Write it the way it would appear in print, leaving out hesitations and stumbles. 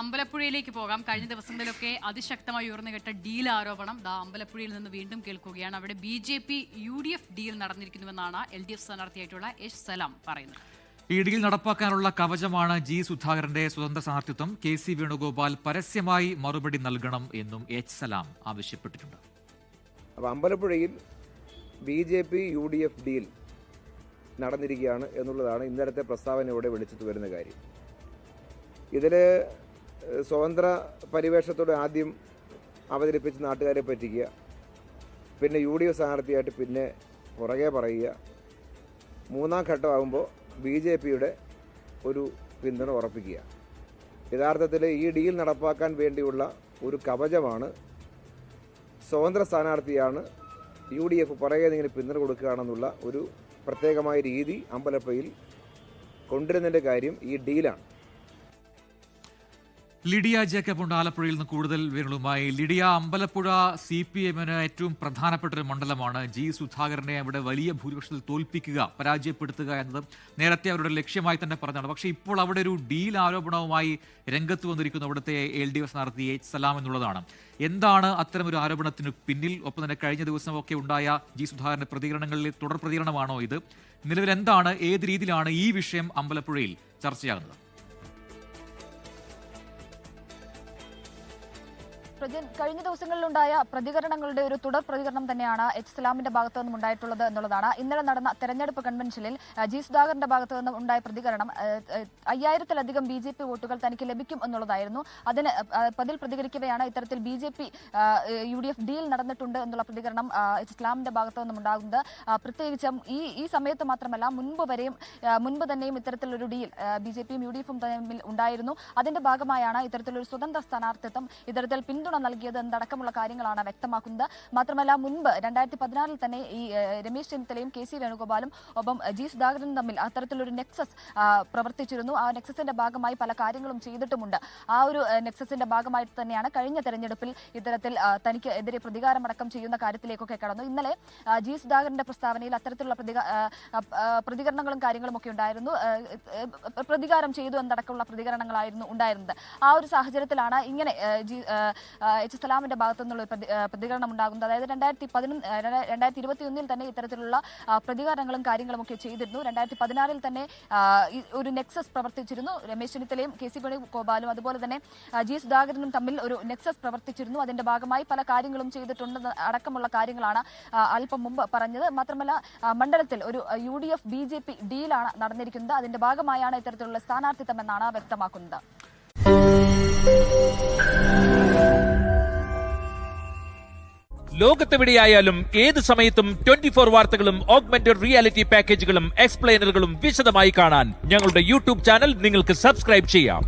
അമ്പലപ്പുഴയിലേക്ക് പോകാം. കഴിഞ്ഞ ദിവസങ്ങളിലൊക്കെ അതിശക്തമായി ഉയർന്നു കേട്ട ഡീൽ ആരോപണം അമ്പലപ്പുഴയിൽ നിന്ന് വീണ്ടും കേൾക്കുകയാണ്. അവിടെ BJP UDF ഡീൽ നടന്നിരിക്കുന്നുവെന്നാണ് LDF സ്ഥാനാർത്ഥിയായിട്ടുള്ള എച്ച് സലാം പറയുന്നത്. ഈ ഡീൽ നടപ്പാക്കാനുള്ള കവചമാണ് G സുധാകരന്റെ സ്വതന്ത്ര സ്ഥാനാർത്ഥിത്വം. KC വേണുഗോപാൽ പരസ്യമായി മറുപടി നൽകണം എന്നും എച്ച് സലാം ആവശ്യപ്പെട്ടിട്ടുണ്ട്. അമ്പലപ്പുഴയിൽ BJP UDF ഡീൽ നടന്നിരിക്കുകയാണ് എന്നുള്ളതാണ് ഇന്നലത്തെ പ്രസ്താവനയോടെ വെളിച്ചത്ത് വരുന്ന കാര്യം. ഇതിൽ സ്വതന്ത്ര പരിവേഷത്തോടെ ആദ്യം അവതരിപ്പിച്ച് നാട്ടുകാരെ പറ്റിക്കുക, പിന്നെ UDF സ്ഥാനാർത്ഥിയായിട്ട് പിന്നെ പുറകെ പറയുക, മൂന്നാം ഘട്ടമാകുമ്പോൾ BJPയുടെ ഒരു പിന്തുണ ഉറപ്പിക്കുക. യഥാർത്ഥത്തിൽ ഈ ഡീൽ നടപ്പാക്കാൻ വേണ്ടിയുള്ള ഒരു കവചമാണ്. സ്വതന്ത്ര സ്ഥാനാർത്ഥിയാണ്, UDF പുറകെ ഇങ്ങനെ പിന്തുണ കൊടുക്കുകയാണെന്നുള്ള ഒരു പ്രത്യേകമായ രീതി അമ്പലപ്പുഴയിൽ കൊണ്ടുവരുന്നതിൻ്റെ കാര്യം ഈ ഡീലാണ്. ലിഡിയ ജേക്കബ് ഉണ്ട് ആലപ്പുഴയിൽ നിന്ന് കൂടുതൽ വിവരങ്ങളുമായി. ലിഡിയ, അമ്പലപ്പുഴ CPM-ന് ഏറ്റവും പ്രധാനപ്പെട്ട ഒരു മണ്ഡലമാണ്. G സുധാകരനെ അവിടെ വലിയ ഭൂരിപക്ഷത്തിൽ തോൽപ്പിക്കുക, പരാജയപ്പെടുത്തുക എന്നത് നേരത്തെ അവരുടെ ലക്ഷ്യമായി തന്നെ പറഞ്ഞതാണ്. പക്ഷേ ഇപ്പോൾ അവിടെ ഒരു ഡീൽ ആരോപണവുമായി രംഗത്ത് വന്നിരിക്കുന്നു അവിടുത്തെ LDF സ്ഥാനാർത്ഥി എച്ച് സലാം എന്നുള്ളതാണ്. എന്താണ് അത്തരമൊരു ആരോപണത്തിന് പിന്നിൽ? ഒപ്പം തന്നെ കഴിഞ്ഞ ദിവസമൊക്കെ ഉണ്ടായ G സുധാകരന്റെ പ്രതികരണങ്ങളിൽ തുടർ പ്രതികരണമാണോ ഇത്? നിലവിൽ എന്താണ്, ഏത് രീതിയിലാണ് ഈ വിഷയം അമ്പലപ്പുഴയിൽ ചർച്ചയാകുന്നത്? കഴിഞ്ഞ ദിവസങ്ങളിലുണ്ടായ പ്രതികരണങ്ങളുടെ ഒരു തുടർ പ്രതികരണം തന്നെയാണ് എച്ച് സലാമിന്റെ ഭാഗത്തു നിന്നും ഉണ്ടായിട്ടുള്ളത് എന്നുള്ളതാണ്. ഇന്നലെ നടന്ന തെരഞ്ഞെടുപ്പ് കൺവെൻഷനിൽ G സുധാകരന്റെ ഭാഗത്തു നിന്നും ഉണ്ടായ പ്രതികരണം 5000-ലധികം BJP വോട്ടുകൾ തനിക്ക് ലഭിക്കും എന്നുള്ളതായിരുന്നു. അതിൽ പ്രതികരിക്കവെയാണ് ഇത്തരത്തിൽ BJP UDF ഡീൽ നടന്നിട്ടുണ്ട് എന്നുള്ള പ്രതികരണം എച്ച് സലാമിന്റെ ഭാഗത്തു നിന്നും ഉണ്ടാകുന്നത്. പ്രത്യേകിച്ചും ഈ സമയത്ത് മാത്രമല്ല, മുൻപ് തന്നെയും ഇത്തരത്തിലൊരു ഡീൽ BJPയും UDF-ഉം തമ്മിൽ ഉണ്ടായിരുന്നു. അതിന്റെ ഭാഗമായാണ് ഇത്തരത്തിലൊരു സ്വതന്ത്ര സ്ഥാനാർത്ഥിത്വം ഇത്തരത്തിൽ പിന്തുണ നൽകിയത് എന്നടക്കമുള്ള കാര്യങ്ങളാണ് വ്യക്തമാക്കുന്നത്. മാത്രമല്ല, മുൻപ് 2016-ൽ തന്നെ ഈ രമേശ് ചെന്നിത്തലയും KC വേണുഗോപാലും ഒപ്പം G സുധാകരനും തമ്മിൽ അത്തരത്തിലൊരു നെക്സസ് പ്രവർത്തിച്ചിരുന്നു. ആ നെക്സസിന്റെ ഭാഗമായി പല കാര്യങ്ങളും ചെയ്തിട്ടുമുണ്ട്. ആ ഒരു നെക്സസിന്റെ ഭാഗമായിട്ട് തന്നെയാണ് കഴിഞ്ഞ തെരഞ്ഞെടുപ്പിൽ ഇത്തരത്തിൽ തനിക്ക് എതിരെ പ്രതികാരമടക്കം ചെയ്യുന്ന കാര്യത്തിലേക്കൊക്കെ കടന്നു. ഇന്നലെ G സുധാകരന്റെ പ്രസ്താവനയിൽ അത്തരത്തിലുള്ള പ്രതികരണങ്ങളും കാര്യങ്ങളും ഒക്കെ ഉണ്ടായിരുന്നു. പ്രതികാരം ചെയ്തു എന്നടക്കമുള്ള പ്രതികരണങ്ങളായിരുന്നു ഉണ്ടായിരുന്നത്. ആ ഒരു സാഹചര്യത്തിലാണ് ഇങ്ങനെ എച്ച് സലാമിന്റെ ഭാഗത്തു നിന്നുള്ള പ്രതികരണം ഉണ്ടാകുന്നത്. അതായത് 2021-ൽ തന്നെ ഇത്തരത്തിലുള്ള പ്രതികാരങ്ങളും കാര്യങ്ങളും ഒക്കെ ചെയ്തിരുന്നു. 2016-ൽ തന്നെ ഒരു നെക്സസ് പ്രവർത്തിച്ചിരുന്നു. രമേശ് ചെന്നിത്തലയും KC വേണുഗോപാലും അതുപോലെ തന്നെ G സുധാകരനും തമ്മിൽ ഒരു നെക്സസ് പ്രവർത്തിച്ചിരുന്നു. അതിന്റെ ഭാഗമായി പല കാര്യങ്ങളും ചെയ്തിട്ടുണ്ടെന്ന് അടക്കമുള്ള കാര്യങ്ങളാണ് അല്പം മുമ്പ് പറഞ്ഞത്. മാത്രമല്ല, മണ്ഡലത്തിൽ ഒരു UDF BJP ഡീലാണ് നടന്നിരിക്കുന്നത്. അതിന്റെ ഭാഗമായാണ് ഇത്തരത്തിലുള്ള സ്ഥാനാർത്ഥിത്വം എന്നാണ് വ്യക്തമാക്കുന്നത്. ലോകത്തെവിടെയായാലും ഏത് സമയത്തും 24 വാർത്തകളും ഓഗ്മെന്റഡ് റിയാലിറ്റി പാക്കേജുകളും എക്സ്പ്ലെയിനറുകളും വിശദമായി കാണാൻ ഞങ്ങളുടെ YouTube ചാനൽ നിങ്ങൾക്ക് സബ്സ്ക്രൈബ് ചെയ്യാം.